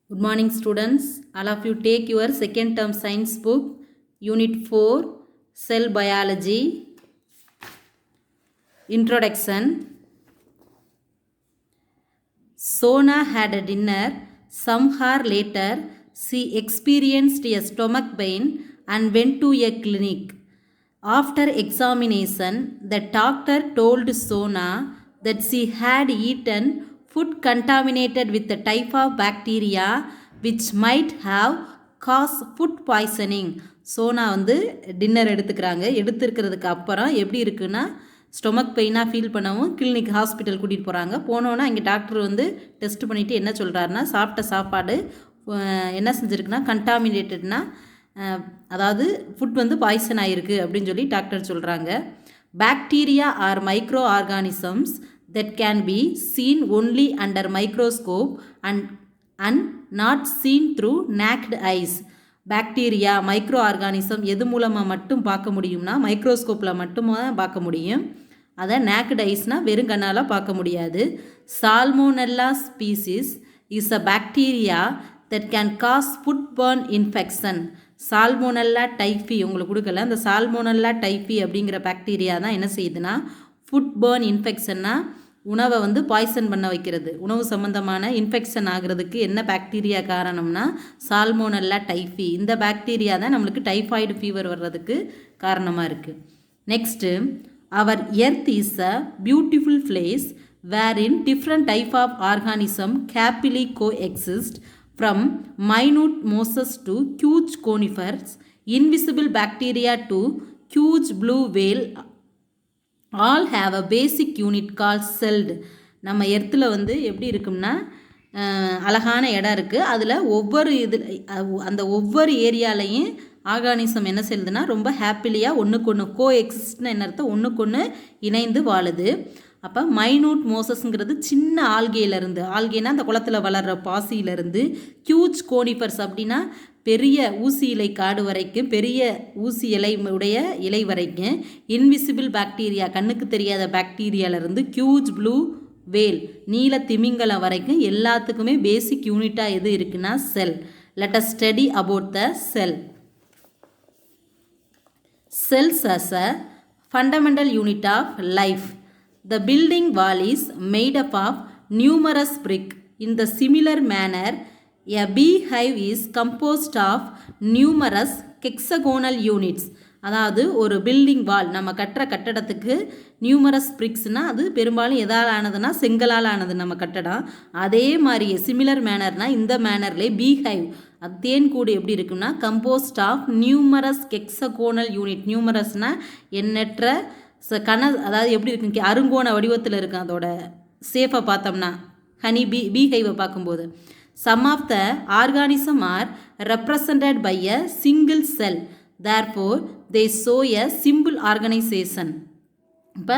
Good morning, students. All of you take your second term science book, Unit 4, Cell Biology, Introduction. Sona had a dinner. Some hour later, she experienced a stomach pain and went to a clinic. After examination, the doctor told Sona that she had eaten food contaminated with a type of bacteria which might have caused food poisoning. சோனா dinner எடுத்துக்கிறதுக்கு அப்புறம் எப்படி இருக்குன்னா stomach பெயினாக feel பண்ணவும் clinic hospital கூட்டிகிட்டு போகிறாங்க. போனோன்னா இங்கே டாக்டர் டெஸ்ட் பண்ணிவிட்டு என்ன சொல்கிறாருன்னா, சாப்பிட்ட சாப்பாடு என்ன செஞ்சுருக்குன்னா கண்டாமினேட்டட்னா, அதாவது ஃபுட் பாய்சன் ஆகிருக்கு அப்படின்னு சொல்லி டாக்டர் சொல்கிறாங்க. Bacteria are micro organisms that can be seen only under microscope and not seen through naked eyes. Bacteria micro organism எது மூலமாக மட்டும் பார்க்க முடியும்னா மைக்ரோஸ்கோப்பில் மட்டுமே பார்க்க முடியும். அதை நேக்ட் ஐஸ்னால் வெறும் கண்ணால் பார்க்க முடியாது. Salmonella species is a bacteria that can cause foodborne infection. Salmonella typhi உங்களுக்கு கொடுக்கல. அந்த சால்மோனெல்லா டைஃபி அப்படிங்கிற பாக்டீரியா தான் என்ன செய்யுதுன்னா ஃபுட்பர்ன் இன்ஃபெக்ஷன்னா உணவை பாய்சன் பண்ண வைக்கிறது. உணவு சம்மந்தமான இன்ஃபெக்ஷன் ஆகிறதுக்கு என்ன பாக்டீரியா காரணம்னா சால்மோனெல்லா டைஃபி. இந்த பாக்டீரியா தான் நம்மளுக்கு டைஃபாய்டு ஃபீவர் வர்றதுக்கு காரணமாக இருக்குது. Next, our earth is a beautiful place wherein different type of organism capably coexist from minute mosses to huge conifers, invisible bacteria to huge blue whale, all have a basic unit called celled. நம்ம எர்த்தில் எப்படி இருக்கும்னா அழகான இடம் இருக்குது. அதில் ஒவ்வொரு ஏரியாலையும் organism என்ன செய்யுதுன்னா ரொம்ப ஹாப்பிலியாக ஒன்றுக்கு ஒன்று கோ எக்ஸிஸ்ட்னு என்ன அர்த்தம், ஒன்றுக்கு ஒன்று இணைந்து வாழுது. அப்போ மைனூட் மோசஸ்ங்கிறது சின்ன ஆல்கேலேருந்து, ஆல்கேனா அந்த குளத்தில் வளர்கிற பாசியிலேருந்து, ஹியூஜ் கோனிஃபர்ஸ் அப்படின்னா பெரிய ஊசி இலை காடு வரைக்கும், பெரிய ஊசி இலை உடைய இலை வரைக்கும், இன்விசிபிள் பாக்டீரியா கண்ணுக்கு தெரியாத பாக்டீரியாவிலேருந்து, ஹியூஜ் ப்ளூ வேல் நீல திமிங்கலம் வரைக்கும் எல்லாத்துக்குமே பேசிக் யூனிட்டாக எது இருக்குன்னா cell. Let us study about the cell. Cells as a fundamental unit of life. The building wall is made up of numerous bricks. In the similar manner, a beehive is composed of numerous hexagonal units. அதாவது ஒரு building வால் நம்ம கட்டுற கட்டடத்துக்கு numerous பிரிக்ஸ்னால் அது பெரும்பாலும் எதால் ஆனதுன்னா செங்கலால் ஆனது நம்ம கட்டடம். அதே மாதிரியே சிமிலர் மேனர்னால் இந்த மேனர்லேயே பீஹைவ் அது தேன்கூடு எப்படி இருக்குன்னா composed of numerous hexagonal unit. நியூமரஸ்னால் எண்ணற்ற அதாவது எப்படி இருக்கு அருங்கோண வடிவத்தில் இருக்கும். அதோட சேஃபை பார்த்தோம்னா ஹனி பீஹைவை பார்க்கும்போது some of the organism are represented by a single cell. therefore they show a simple organization. இப்போ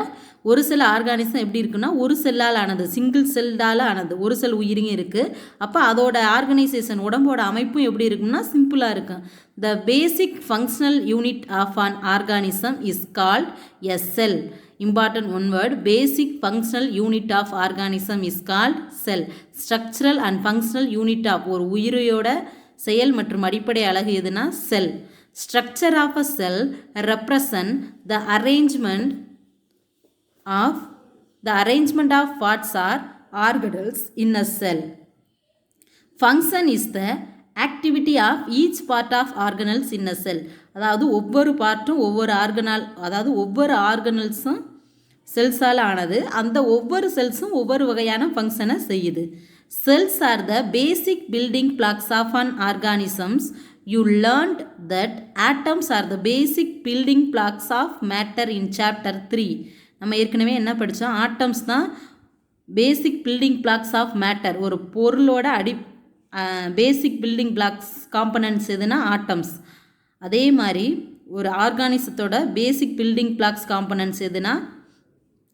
ஒரு சில ஆர்கானிசம் எப்படி இருக்குன்னா ஒரு செல்லால் ஆனது, சிங்கிள் செல்லால் ஆனது, ஒரு செல் உயிரிங்க இருக்குது. அப்போ அதோட ஆர்கனைசேஷன் உடம்போட அமைப்பும் எப்படி இருக்குன்னா சிம்பிளாக இருக்கும். The basic functional unit of an organism is called a cell. Important one word, basic functional unit of organism is called cell. Structural and functional unit of ஒரு உயிரியோட செயல் மற்றும் அடிப்படை அலகு எதுனா செல். Structure of a cell represent the arrangement of parts or organelles in a cell. Function is the activity of each part of organelles in a cell. அதாவது ஒவ்வொரு பார்ட்டும் ஒவ்வொரு ஆர்கனல்ஸும் செல்ஸால் ஆனது. அந்த ஒவ்வொரு செல்ஸும் ஒவ்வொரு வகையான ஃபங்க்ஷனை செய்யுது. Cells are the basic building blocks of an organisms. You learned that atoms are the basic building blocks of matter in chapter 3. நம்ம ஏற்கனவே என்ன படித்தோம், ஆட்டம்ஸ் தான் basic building blocks of matter. ஒரு பொருளோட பேசிக் பில்டிங் பிளாக்ஸ் காம்பனன்ட்ஸ் எதுனா atoms. அதே மாதிரி ஒரு ஆர்கானிசத்தோட பேசிக் பில்டிங் பிளாக்ஸ் காம்பனன்ட்ஸ் எதுனா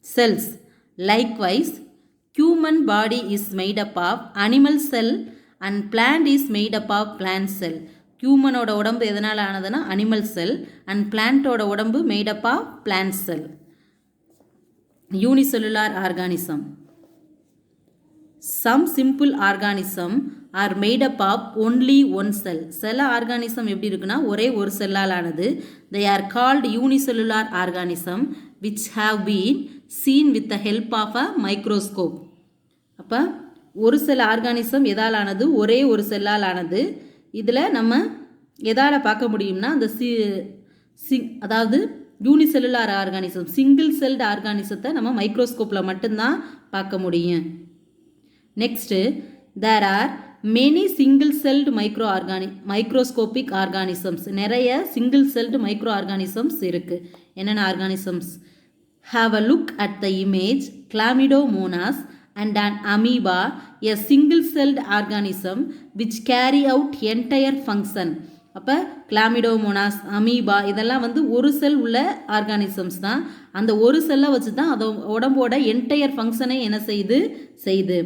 cells. Likewise human body is made up of animal cell and plant is made up of plant cell. ஹியூமனோட உடம்பு எதனால் ஆனதுன்னா அனிமல் செல் அண்ட் பிளான்ட்டோட உடம்பு made up of plant cell. Unicellular organism. Some simple organism are made up of only one cell. சில organism எப்படி இருக்குன்னா ஒரே ஒரு செல்லால் ஆனது. They are called unicellular organism which have been seen with the help of a microscope. அப்போ ஒரு செல் organism எதால் ஆனது? ஒரே ஒரு செல்லால் ஆனது. இதில் நம்ம எதால் பார்க்க முடியும்னா அந்த அதாவது யூனிசெல்லுலார் ஆர்கானிசம், சிங்கிள் செல்டு ஆர்கானிசத்தை நம்ம மைக்ரோஸ்கோப்பில் மட்டும்தான் பார்க்க முடியும். Next, there are many single celled microscopic organisms. நிறைய சிங்கிள் செல்டு மைக்ரோ ஆர்கானிசம்ஸ் இருக்குது. என்னென்ன organisms? Have a look at the image. Chlamydomonas and an amoeba, a single-celled organism which carry out entire function. அப்போ Chlamydomonas, amoeba இதெல்லாம் வந்து ஒரு செல் உள்ள organisms தான். அந்த ஒரு செல்லை வச்சு தான் அதை உடம்போட என்டையர் ஃபங்க்ஷனை என்ன செய்து.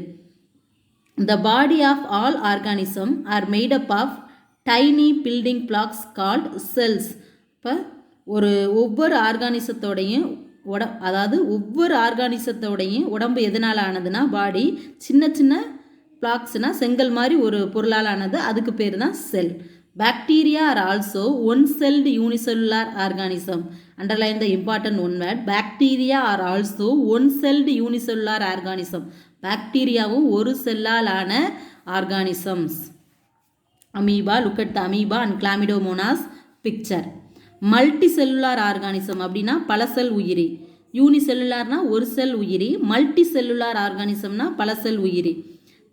The body of all organism are made up of tiny building blocks called cells. இப்போ ஒவ்வொரு ஆர்கானிசத்தோடையும் அதாவது ஒவ்வொரு ஆர்கானிசத்தோடையும் உடம்பு எதனால் ஆனதுன்னா பாடி சின்ன சின்ன பிளாக்ஸ்னா செங்கல் மாதிரி ஒரு பொருளால் ஆனது. அதுக்கு பேர் தான் cell. Bacteria are also one celled unicellular organism. Underline the important one word. Bacteria are also one celled unicellular organism. பாக்டீரியாவும் ஒரு செல்லால் ஆன organisms. Amoeba, look at the amoeba and chlamydomonas picture. Multicellular organism அப்படின்னா பல செல் உயிரி. யூனிசெல்லுலார்னா ஒரு செல் உயிரி. மல்டி செல்லுலார் ஆர்கானிசம்னா பல செல் உயிரி.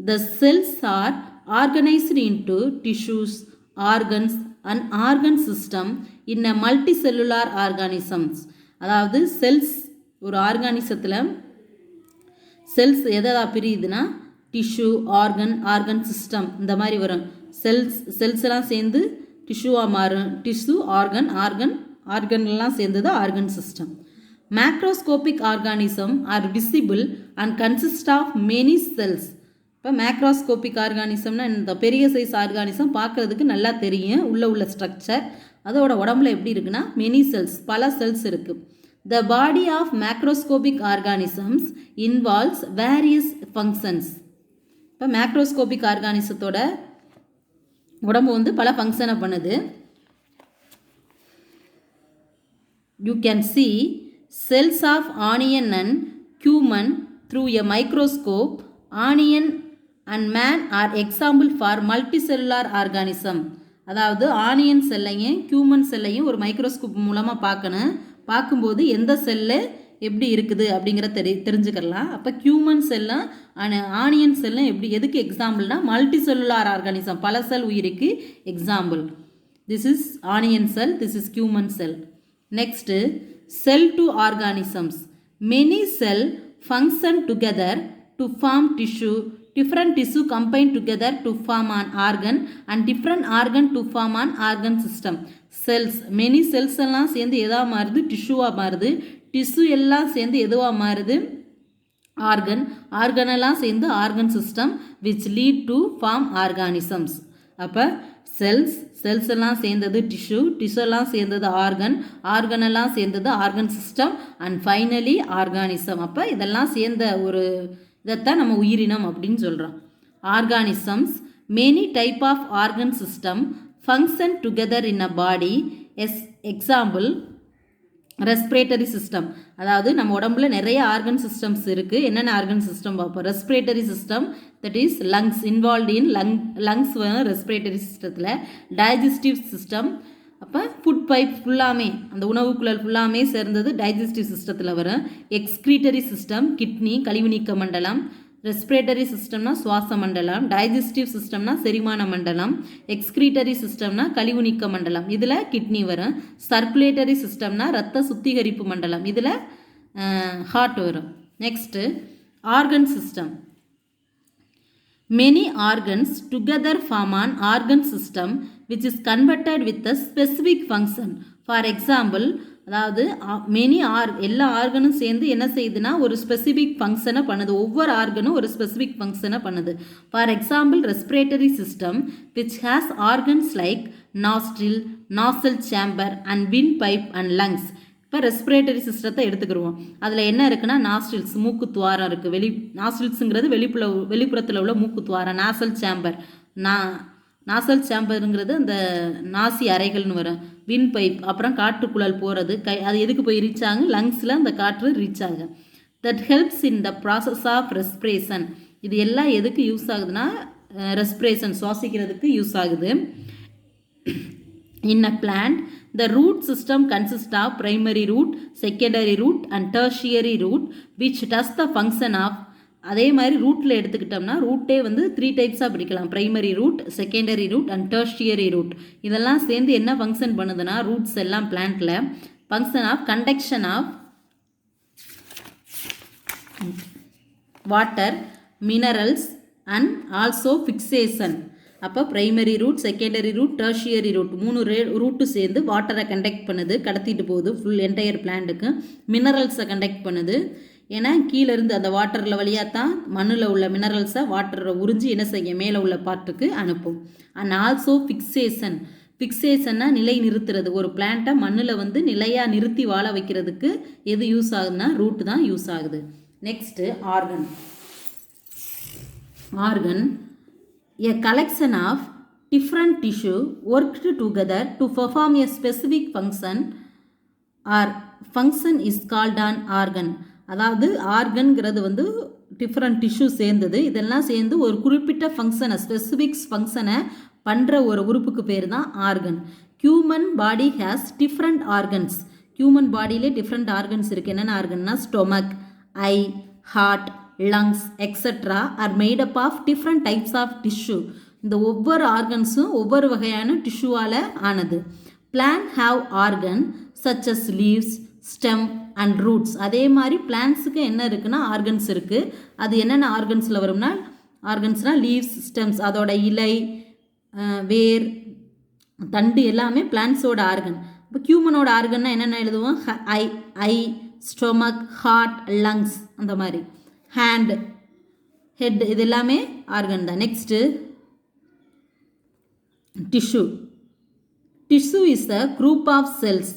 The cells are organised into tissues, organs and organ system in a multi cellular organisms. அதாவது செல்ஸ் ஒரு ஆர்கானிசத்தில் செல்ஸ் எதா பிரியுதுன்னா டிஷ்யூ, ஆர்கன் சிஸ்டம் இந்த மாதிரி வரும். செல்ஸ் எல்லாம் சேர்ந்து டிஷ்யூவாக மாறும். டிஷ்யூ, ஆர்கன்லாம் சேர்ந்தது organ system. Macroscopic organism are visible and consist of many cells. இப்போ மேக்ரோஸ்கோபிக் ஆர்கானிசம்னா இந்த பெரிய சைஸ் ஆர்கானிசம் பார்க்குறதுக்கு நல்லா தெரியும் உள்ள ஸ்ட்ரக்சர். அதோட உடம்புல எப்படி இருக்குன்னா மெனி செல்ஸ், பல செல்ஸ் இருக்குது. The body of macroscopic organisms involves various functions. இப்போ மேக்ரோஸ்கோபிக் ஆர்கானிசத்தோட உடம்பு வந்து பல ஃபங்க்ஷனை பண்ணுது. You can see cells of onion and cumin through a microscope. Onion and man are example for multicellular organism. அதாவது ஆனியன் செல்லையும் கியூமன் செல்லையும் ஒரு மைக்ரோஸ்கோப் மூலமாக பார்க்கும்போது எந்த செல்லு எப்படி இருக்குது அப்படிங்கிற தெரிஞ்சுக்கலாம். அப்போ கியூமன் செல்லும் ஆனியன் செல்லும் எதுக்கு எக்ஸாம்பிள்னா மல்டி செல்லுலார் ஆர்கானிசம், பல செல் உயிருக்கு example. This is onion cell, this is human cell. Next, cell to organisms. Many cell function together to form tissue. Different tissue combine together to form an organ and different organ to form an organ system. Cells, many cells எல்லாம் சேர்ந்து எதா மாறுது? டிஷ்யூவாக மாறுது. Tissue எல்லாம் சேர்ந்து எதுவாக மாறுது? ஆர்கனெல்லாம் சேர்ந்து organ system which lead to form organisms. அப்போ செல்ஸ் எல்லாம் சேர்ந்தது டிஷ்யூ எல்லாம் சேர்ந்தது ஆர்கனெல்லாம் சேர்ந்தது organ system and finally organism. அப்போ இதெல்லாம் சேர்ந்த ஒரு இதைத்தான் நம்ம உயிரினம் அப்படின்னு சொல்கிறோம். Organisms, many type of organ system function together in a body. Example respiratory system. அதாவது நம்ம உடம்புல நிறைய ஆர்கன் சிஸ்டம்ஸ் இருக்குது. என்னென்ன ஆர்கன் சிஸ்டம் பார்ப்போம். Respiratory system, that is lungs, involved in lungs வரும் ரெஸ்பிரேட்டரி சிஸ்டத்தில். டைஜஸ்டிவ் சிஸ்டம், அப்போ ஃபுட் பைப் ஃபுல்லாமே அந்த உணவுக்குழல் ஃபுல்லாமே சேர்ந்தது டைஜஸ்டிவ் சிஸ்டத்தில் வரும். எக்ஸ்க்ரீட்டரி சிஸ்டம், கிட்னி கழிவு நீக்க மண்டலம். ரெஸ்பிரேட்டரி சிஸ்டம்னா சுவாச மண்டலம். டைஜஸ்டிவ் சிஸ்டம்னா செரிமான மண்டலம். எக்ஸ்க்ரீட்டரி சிஸ்டம்னா கழிவு நீக்க மண்டலம், இதில் கிட்னி வரும். சர்க்குலேட்டரி சிஸ்டம்னா ரத்த சுத்திகரிப்பு மண்டலம், இதில் ஹார்ட் வரும். Next, organ system. Many organs together form an organ system which is converted with a specific function. For example, அதாவது எல்லா ஆர்கனும் சேர்ந்து என்ன செய்யுதுன்னா ஒரு ஸ்பெசிஃபிக் ஃபங்க்ஷனை பண்ணுது. ஒவ்வொரு ஆர்கனும் ஒரு ஸ்பெசிஃபிக் ஃபங்க்ஷனை பண்ணுது. For example respiratory system which has organs like nostril, nozzle chamber and wind pipe and lungs. இப்போ ரெஸ்பிரேட்டரி சிஸ்டத்தை எடுத்துக்கிடுவோம். அதில் என்ன இருக்குன்னா நாஸ்ட்ரில்ஸ் மூக்கு துவாரம் இருக்குது. நாஸ்ட்ரில்ஸுங்கிறது வெளிப்புறத்தில் உள்ள மூக்கு துவாரம். நாசல் சேம்பர், நாசல் சேம்பருங்கிறது அந்த நாசி அறைகள்னு வரும். வின் பைப், அப்புறம் காற்றுக்குழல் போகிறது. அது எதுக்கு போய் ரீச் ஆகும்? லங்ஸில் அந்த காற்று ரீச் ஆகும். That helps in the process of respiration. இது எல்லாம் எதுக்கு யூஸ் ஆகுதுன்னா ரெஸ்பிரேஷன் சுவாசிக்கிறதுக்கு யூஸ் ஆகுது. In a plant, the root system consists of primary root, secondary root and tertiary root which does the function of. அதே மாதிரி ரூட்டில் எடுத்துக்கிட்டோம்னா ரூட்டே வந்து 3 டைப்ஸாக பிடிக்கலாம். Primary root, secondary root and tertiary root. இதெல்லாம் சேர்ந்து என்ன ஃபங்க்ஷன் பண்ணுதுன்னா ரூட்ஸ் எல்லாம் பிளான்ட்டில் function of conduction of water, minerals and also fixation. அப்போ primary root, secondary root, tertiary root 3 root சேர்ந்து வாட்டரை கண்டக்ட் பண்ணுது, கடத்திட்டு போகுது ஃபுல் என்டையர் பிளான்ட்டுக்கு. மினரல்ஸை கண்டக்ட் பண்ணுது. ஏன்னா கீழேருந்து அந்த வாட்டரில் வழியாக தான் மண்ணில் உள்ள மினரல்ஸை வாட்டரை உறிஞ்சி என்ன செய்ய மேலே உள்ள பார்ட்டுக்கு அனுப்பும். And also fixation. ஃபிக்சேஷன்னா நிலை நிறுத்துறது. ஒரு பிளான்ட்டை மண்ணில் வந்து நிலையாக நிறுத்தி வாழ வைக்கிறதுக்கு எது யூஸ் ஆகுதுன்னா ரூட்டு தான் யூஸ் ஆகுது. Next organ. Organ a collection of different tissue worked together to perform a specific function or function is called an organ. அதாவது ஆர்கன்கிறது வந்து டிஃப்ரெண்ட் டிஷ்யூ சேர்ந்தது. இதெல்லாம் சேர்ந்து ஒரு குறிப்பிட்ட ஃபங்க்ஷனை ஸ்பெசிஃபிக்ஸ் ஃபங்க்ஷனை பண்ணுற ஒரு உறுப்புக்கு பேர் தான் organ. Human body has different organs. Human பாடியிலே டிஃப்ரெண்ட் ஆர்கன்ஸ் இருக்குது. என்னென்ன ஆர்கன்னா stomach, eye, heart, lungs etc. are made up of different types of tissue. இந்த ஒவ்வொரு ஆர்கன்ஸும் ஒவ்வொரு வகையான டிஷ்யூவால் ஆனது. Plant have organ such as leaves, stem and roots. அதே மாதிரி பிளான்ஸுக்கு என்ன இருக்குன்னா ஆர்கன்ஸ் இருக்குது. அது என்னென்ன ஆர்கன்ஸில் வரும்னா ஆர்கன்ஸ்னால் லீவ்ஸ், ஸ்டெம்ஸ், அதோட இலை, வேர், தண்டு எல்லாமே பிளான்ஸோட ஆர்கன். இப்போ ஹியூமனோட ஆர்கன்னா என்னென்ன எழுதுவோம்? ஐ, ஸ்டொமக், ஹார்ட், லங்ஸ், அந்த மாதிரி. ஹேண்ட், ஹெட், இது எல்லாமே ஆர்கன் தான். Next tissue. Tissue is a group of cells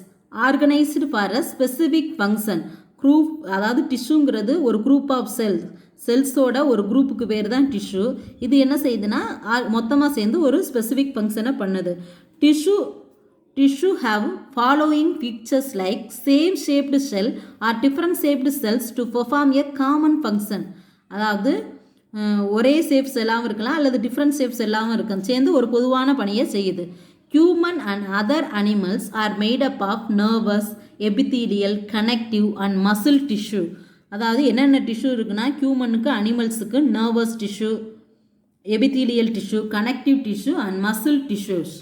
organised for a specific function. Group, அதாவது டிஷ்யூங்கிறது ஒரு குரூப் ஆஃப் செல்ஸோட ஒரு குரூப்புக்கு பேர் தான் டிஷ்யூ. இது என்ன செய்யுதுன்னா மொத்தமாக சேர்ந்து ஒரு ஸ்பெசிஃபிக் ஃபங்க்ஷனை பண்ணுது. Tissue have following features like same shaped cell or different shaped cells to perform a common function. அதாவது ஒரே ஷேப்ஸ் எல்லாம் இருக்கலாம் அல்லது டிஃப்ரெண்ட் ஷேப்ஸ் எல்லாம் இருக்கும், சேர்ந்து ஒரு பொதுவான பணியை செய்யுது. Human and other animals are made up of nervous, epithelial, connective and muscle tissue. அதாவது என்னென்ன டிஷ்யூ இருக்குன்னா ஹியூமனுக்கு, அனிமல்ஸுக்கு nervous tissue, epithelial tissue, connective tissue and muscle tissues.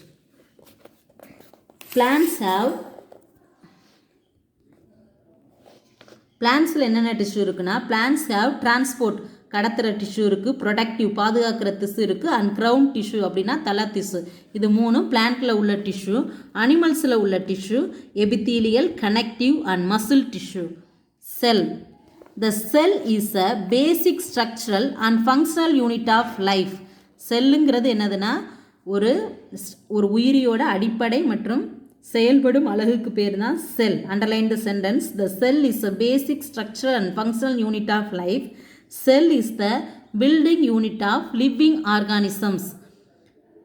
பிளான்ஸில் என்னென்ன டிஷ்யூ இருக்குன்னா பிளான்ஸ் ஹேவ் டிரான்ஸ்போர்ட், கடத்துகிற டிஷ்யூ இருக்குது, ப்ரொடக்டிவ், பாதுகாக்கிற திசு இருக்குது, அண்ட் க்ரௌன் டிஷ்யூ அப்படின்னா தலை திசு. இது 3 பிளான்ட்டில் உள்ள டிஷ்யூ. அனிமல்ஸில் உள்ள tissue epithelial, connective and muscle tissue. Sell. The cell is a basic structural and functional unit of life. செல்லுங்கிறது என்னதுன்னா ஒரு உயிரியோட அடிப்படை மற்றும் செயல்படும் அலகுக்கு பேர் தான் cell. Underline the sentence. The cell is a basic structural and functional unit of life. Cell is the building unit of living organisms.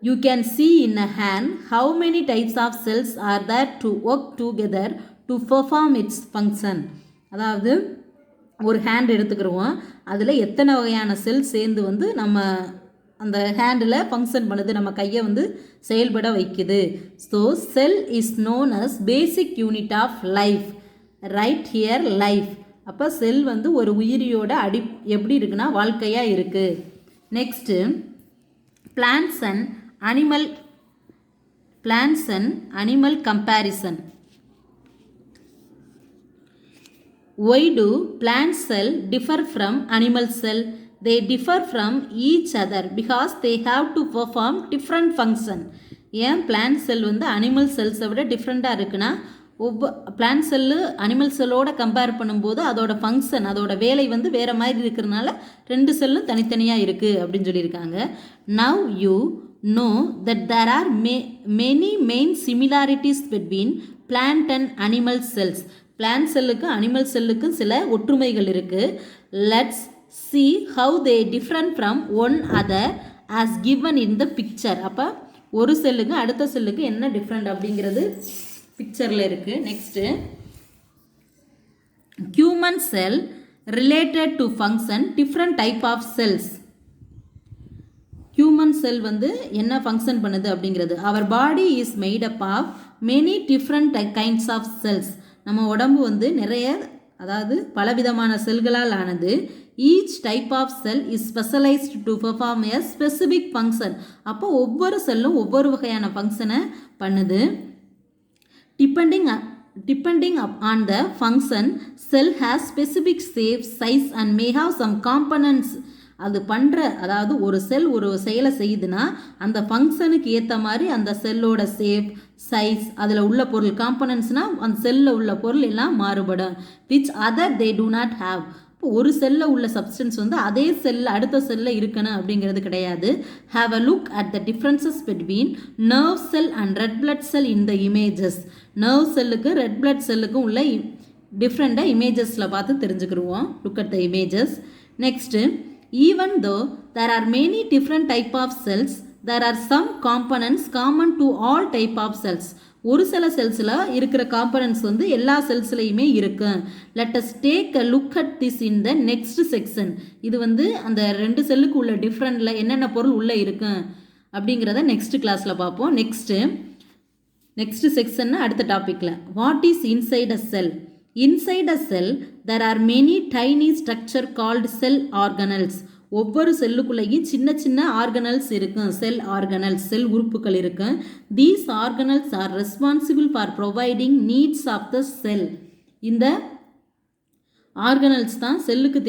You can see in a hand how many types of cells are there to work together to perform its function. அதாவது ஒரு hand எடுத்துக்கிறோம், அதில் எத்தனை வகையான செல் சேர்ந்து வந்து நம்ம அந்த ஹேண்டில் ஃபங்க்ஷன் பண்ணுது, நம்ம கையை வந்து செயல்பட வைக்குது. So cell is known as basic unit of life. Right here life. அப்போ செல் வந்து ஒரு உயிரியோட எப்படி இருக்குன்னா வாழ்க்கையாக இருக்குது. Next plants and animal comparison. Why do plant cell differ from animal cell? They differ from each other because they have to perform different function. ஏன் plant செல் வந்து அனிமல் செல்ஸை விட டிஃப்ரெண்ட்டாக இருக்குன்னா பிளான்ட் செல்லு அனிமல் செல்லோட கம்பேர் பண்ணும்போது அதோட function, அதோட வேலை வந்து வேறு மாதிரி இருக்கிறதுனால 2 செல்லும் தனித்தனியாக இருக்குது அப்படின்னு சொல்லியிருக்காங்க. Now you know that there are many main similarities between plant and animal cells. Plant செல்லுக்கு அனிமல் செல்லுக்கும் சில ஒற்றுமைகள் இருக்குது. Let's see how they different from one other as given in the picture. அப்போ ஒரு செல்லுக்கு அடுத்த செல்லுக்கு என்ன டிஃப்ரெண்ட் அப்படிங்கிறது பிக்சரில் இருக்குது. Next human cell related to function different type of cells. Human cell வந்து என்ன ஃபங்க்ஷன் பண்ணுது அப்படிங்கிறது. Our body is made up of many different kinds of cells. நம்ம உடம்பு வந்து நிறைய அதாவது பலவிதமான செல்களால் ஆனது. Each type of cell is specialised to perform a specific function. அப்போ ஒவ்வொரு செல்லும் ஒவ்வொரு வகையான ஃபங்க்ஷனை பண்ணுது. Depending on the function, cell has specific shape, size and may have some components. அது பண்ணுற அதாவது ஒரு செல் ஒரு செயலை செய்யுதுன்னா அந்த ஃபங்க்ஷனுக்கு ஏற்ற மாதிரி அந்த செல்லோட ஷேப், சைஸ், அதில் உள்ள பொருள் காம்பனன்ட்ஸ்னால் அந்த செல்லில் உள்ள பொருள் எல்லாம் மாறுபடும். Which other they do not have. இப்போ ஒரு செல்லில் உள்ள சப்ஸ்டன்ஸ் வந்து அதே செல்லில் அடுத்த செல்லில் இருக்கணும் அப்படிங்கிறது கிடையாது. Have a look at the differences between nerve cell and red blood cell in the images. Nerve செல்லுக்கு ரெட் பிளட் செல்லுக்கும் உள்ள டிஃப்ரெண்ட்டாக இமேஜஸில் பார்த்து தெரிஞ்சுக்கிடுவோம். Look at the images. Next even though there are many different type of cells, there are some components common to all type of cells. ஒரு சில செல்ஸில் இருக்கிற காம்பனன்ட்ஸ் வந்து எல்லா செல்ஸ்லையுமே இருக்கு. let us take a look at this in the next section. இது வந்து அந்த ரெண்டு செல்லுக்கு உள்ள டிஃப்ரெண்டில் என்னென்ன பொருள் உள்ளே இருக்கு அப்படிங்கிறத நெக்ஸ்ட் கிளாஸில் பார்ப்போம். நெக்ஸ்ட் செக்ஷன் அடுத்த டாப்பிக்கில் what is inside a sell. Inside a cell, there are many tiny structure called cell organelles. ஒவ்வொரு செல்லுக்குள்ளேயும் சின்ன சின்ன ஆர்கனல்ஸ் இருக்கும். செல் ஆர்கனல்ஸ், செல் உறுப்புகள் இருக்கும். These organelles are responsible for providing needs of the cell. இந்த organelles தான் செல்லுக்கு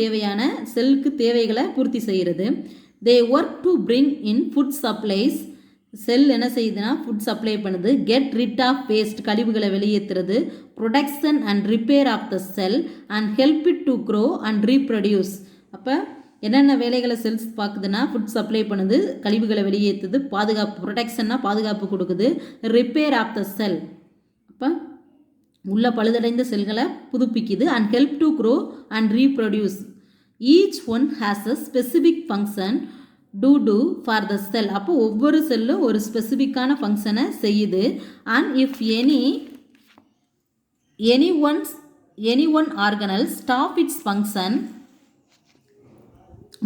தேவைகளை பூர்த்தி செய்கிறது. They work to bring in food supplies. Cell என்ன செய்யுதுன்னா ஃபுட் சப்ளை பண்ணுது. கெட் ரிட் ஆஃப் வேஸ்ட், கழிவுகளை வெளியேற்றுறது. Production and repair of the cell and help it to grow and reproduce. அப்போ என்னென்ன வேலைகளை செல்ஸ் பார்க்குதுன்னா ஃபுட் சப்ளை பண்ணுது, கழிவுகளை வெளியேற்றுது, பாதுகாப்பு ப்ரொடக்ஷன்னா பாதுகாப்பு கொடுக்குது, ரிப்பேர் ஆஃப் த செல் அப்போ உள்ள பழுதடைந்த செல்களை புதுப்பிக்குது, and help to grow and reproduce. Each one has a specific function do for the cell. அப்போ ஒவ்வொரு செல்லும் ஒரு ஸ்பெசிஃபிக்கான ஃபங்க்ஷனை செய்யுது. And if any one organelle stop it's function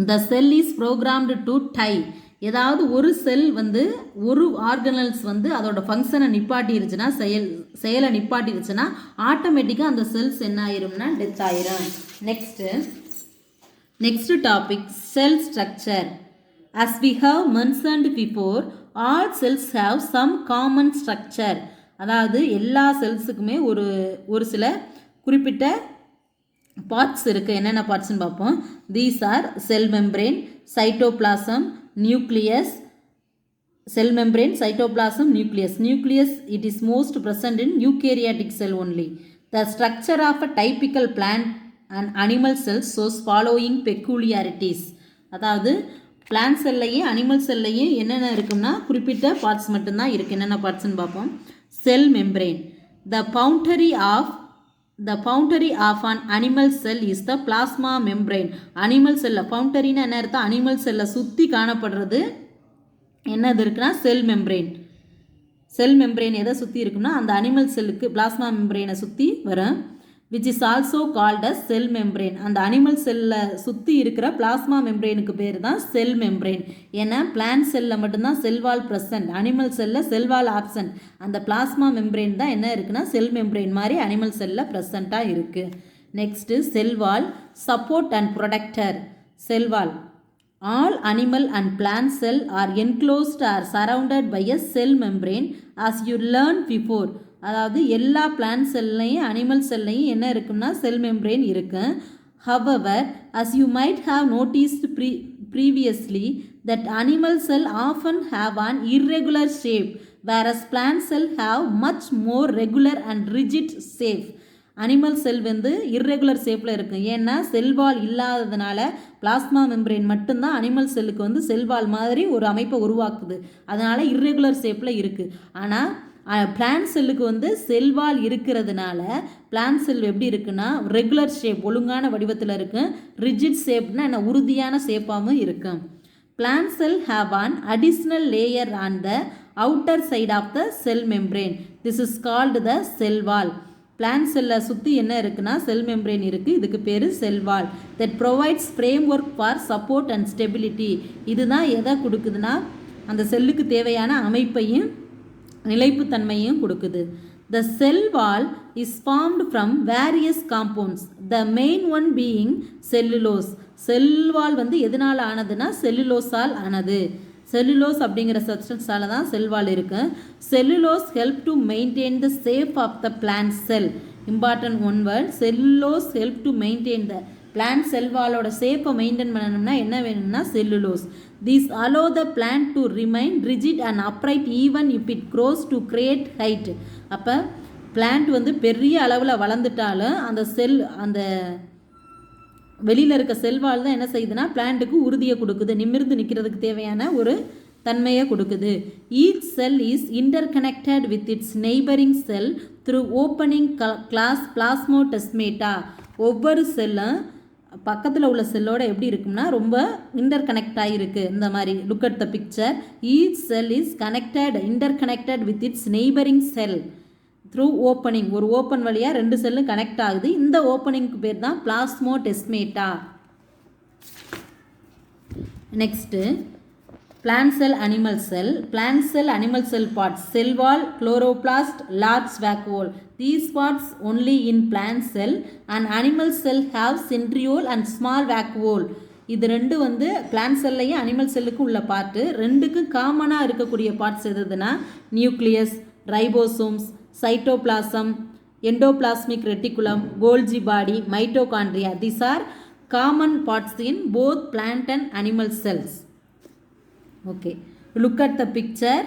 the cell is programmed to tie. ஏதாவது ஒரு செல் வந்து ஒரு ஆர்கனல்ஸ் வந்து அதோட ஃபங்க்ஷனை நிப்பாட்டிருச்சுன்னா செயலை நிப்பாட்டிருச்சுன்னா ஆட்டோமேட்டிக்காக அந்த செல்ஸ் என்ன ஆயிரும்னா டெத் ஆயிரும். Next topic sell structure. As we have mentioned before, all cells have some common structure. அதாவது எல்லா செல்ஸுக்குமே ஒரு சில குறிப்பிட்ட பார்ட்ஸ் இருக்குது. என்னென்ன பார்ட்ஸ்னு பார்ப்போம். These are cell membrane, cytoplasm, nucleus. Cell membrane, cytoplasm, nucleus. Nucleus, it is most present in eukaryotic cell only. The structure of a typical plant and animal cells shows following peculiarities. அதாவது plant செல்லையும் animal செல்லையும் என்னென்ன இருக்குன்னா குறிப்பிட்ட parts மட்டும்தான் இருக்குது. என்னென்ன பார்ட்ஸ்ன்னு பார்ப்போம். Cell membrane. The boundary of an animal cell is the plasma membrane. Animal செல்லில் பவுண்டரின்னு என்ன அர்த்தம், அனிமல் செல்லை சுற்றி காணப்படுறது என்னது இருக்குன்னா செல் மெம்ப்ரெயின். செல் மெம்ப்ரெயின் எதை சுற்றி இருக்குன்னா அந்த அனிமல் செல்லுக்கு பிளாஸ்மா மெம்ப்ரெயினை சுற்றி வரும். which is also called as cell membrane. அந்த அனிமல் செல்லில் சுற்றி இருக்கிற பிளாஸ்மா மெம்ப்ரெயினுக்கு பேர் தான் செல் மெம்ப்ரெயின். ஏன்னா பிளான்ட் செல்லில் மட்டும்தான் செல்வால் ப்ரெசன்ட், அனிமல் செல்லில் செல்வால் ஆப்சன்ட். அந்த பிளாஸ்மா மெம்ப்ரெயின் தான் என்ன இருக்குன்னா செல் மெம்ப்ரெயின் மாதிரி அனிமல் செல்லில் ப்ரெசண்ட்டாக இருக்குது. Next cell wall, support and protector. Cell wall. All animal and plant cell are enclosed or surrounded by a cell membrane as you learned before. அதாவது எல்லா பிளான்ட் செல்லையும் அனிமல் செல்லையும் என்ன இருக்குன்னா செல் மெம்ப்ரெயின் இருக்கு. However, as you might have noticed previously, that animal cell often have an irregular shape, whereas plant cell have much more regular and rigid shape. Animal செல் வந்து irregular ஷேப்பில் இருக்குது. ஏன்னா செல்வால் இல்லாததுனால plasma membrane மட்டும்தான் animal செல்லுக்கு வந்து cell wall மாதிரி ஒரு அமைப்பை உருவாக்குது. அதனால் இர்ரெகுலர் ஷேப்பில் இருக்குது. ஆனால் பிளான்ட் செல்லுக்கு வந்து செல்வால் இருக்கிறதுனால பிளான்ட் செல் எப்படி இருக்குன்னா ரெகுலர் ஷேப் ஒழுங்கான வடிவத்தில் இருக்கும். ரிஜிட் ஷேப்னா என்ன உறுதியான ஷேப்பாகவும் இருக்கும். Plant cell have an additional layer on the outer side of the cell membrane. This is called the cell wall. Plant cell சுற்றி என்ன இருக்குன்னா செல் மெம்ப்ரேன் இருக்குது. இதுக்கு பேர் செல் வால். that provides framework for support and stability. இதுதான் எதை கொடுக்குதுன்னா அந்த செல்லுக்கு தேவையான அமைப்பையும் நிலைப்புத்தன்மையும் கொடுக்குது. The cell wall is formed from various compounds. The main one being cellulose. செல் வால் வந்து எதனால் ஆனதுன்னா செல்லுலோஸால் ஆனது. செல்லுலோஸ் அப்படிங்கிற சப்ஸ்டன்ஸால் தான் செல் வால் இருக்கு. Cellulose help to maintain the shape of the plant cell. Important one word, cellulose help to maintain the plant cell வாலோட சேஃபை maintain பண்ணணும்னா என்ன வேணும்னா cellulose. These allow the plant to remain rigid and upright even if it grows to great height. அப்போ plant வந்து பெரிய அளவில் வளர்ந்துட்டாலும் அந்த செல் அந்த வெளியில் இருக்க செல்வால் தான் என்ன செய்யுதுன்னா பிளான்ட்டுக்கு உறுதியை கொடுக்குது, நிமிர்ந்து நிற்கிறதுக்கு தேவையான ஒரு தன்மையை கொடுக்குது. Each cell is interconnected with its neighbouring cell through opening plasmodesmata. ஒவ்வொரு செல்லும் பக்கத்தில் உள்ள செல்லோட எப்படி இருக்கும்னா ரொம்ப இன்டர் கனெக்ட் ஆகிருக்கு. இந்த மாதிரி look at the picture. Each cell is interconnected with its neighbouring cell through opening. ஒரு ஓப்பன் வழியாக ரெண்டு செல்லும் கனெக்ட் ஆகுது. இந்த ஓப்பனிங்க்கு பேர் தான் பிளாஸ்மோடெஸ்மேட்டா. Next plant cell animal cell. Plant cell animal cell parts: cell wall, chloroplast, large vacuole. These parts only in plant cell and animal cell have centriole and small vacuole. இது ரெண்டு வந்து பிளான்ட் செல்லையும் அனிமல் செல்லுக்கு உள்ள part. ரெண்டுக்கு காமனாக இருக்கக்கூடிய parts எதுனா nucleus, ribosomes, cytoplasm, endoplasmic reticulum, Golgi body, mitochondria. These are common parts in both plant and animal cells. Okay, look at the picture.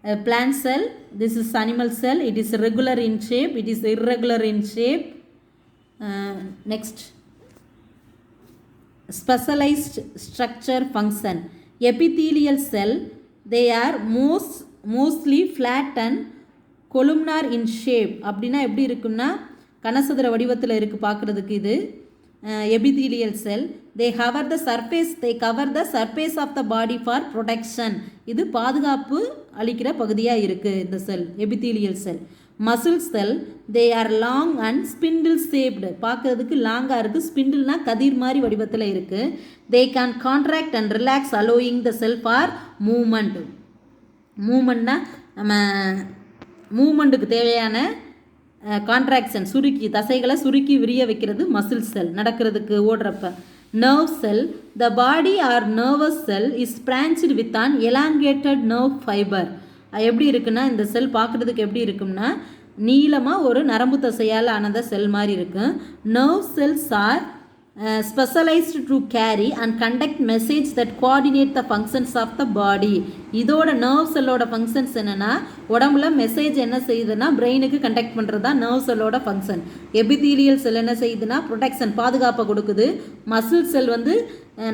A plant cell, this is animal cell. It is regular in shape, it is irregular in shape. Next, specialized structure function. Epithelial cell, they are mostly flat and columnar in shape. அப்படின்னா எப்படி இருக்குன்னா கனசதுர வடிவத்தில் இருக்குது பார்க்குறதுக்கு. இது epithelial cell. They cover the surface of the body for protection. இது பாதுகாப்பு அளிக்கிற பகுதியாக இருக்குது இந்த செல் epithelial cell. Muscle cell, they are long and spindle shaped. பார்க்கறதுக்கு லாங்காக இருக்குது. ஸ்பிண்டில்னா கதிர் மாதிரி வடிவத்தில் இருக்குது. They can contract and relax allowing the cell for movement. மூமெண்ட்னா நம்ம மூமெண்ட்டுக்கு தேவையான கான்ட்ராக்ஷன், சுருக்கி தசைகளை சுருக்கி விரிய வைக்கிறது மசில் செல் நடக்கிறதுக்கு ஓடுறப்ப. Nerve cell, the body or nervous cell is branched with an elongated nerve fibre. எப்படி இருக்குன்னா இந்த செல் பார்க்குறதுக்கு எப்படி இருக்கும்னா நீளமாக ஒரு நரம்பு தசையால் ஆனத செல் மாதிரி இருக்கும். Nerve cells are specialized to carry and conduct message that coordinate the functions of the body. இதோட நர்வ் செல்லோட ஃபங்க்ஷன்ஸ் என்னென்னா உடம்புல மெசேஜ் என்ன செய்யுதுன்னா பிரெயினுக்கு கண்டக்ட் பண்ணுறது தான் நர்வ் செல்லோட ஃபங்க்ஷன். எபிதீலியல் செல் என்ன செய்யுதுன்னா ப்ரொடெக்ஷன் பாதுகாப்பை கொடுக்குது. மசில் செல் வந்து